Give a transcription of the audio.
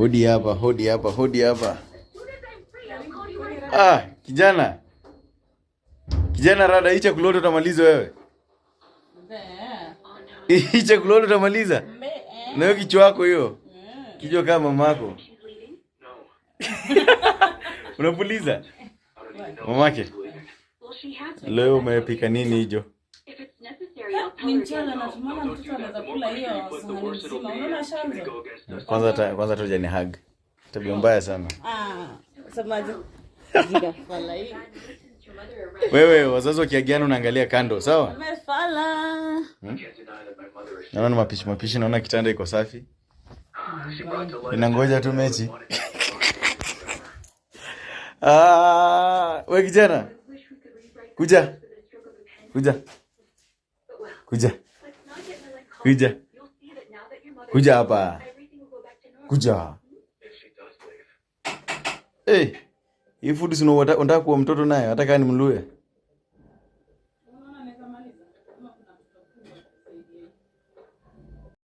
Hodi hapa, hodi hapa, hodi hapa. Ah, kijana. Kijana rada, hii chakula yote utamaliza wewe? Hii chakula yote utamaliza? Na hiyo kichwa chako hiyo. Kichwa kama mamako. Unapuliza? Mamake. Leo umepika nini hijo? Ni mchana na tumana mtoto anaweza kula hiyo sahani nzima. Unaona shanzo? Kwanza tu jani hug. Tabia mbaya sana. Semaje? Jigafala hii. Wewe wazazi wakiagiana unaangalia kando, sawa? Umefala. Naona mapishi naona kitanda iko safi. Inangoja tu mechi. Wewe kijana. Kuja. Kuja hapa. Kuja. Hii food sino unataka kuwa mtoto naye, hata kama ni mlue.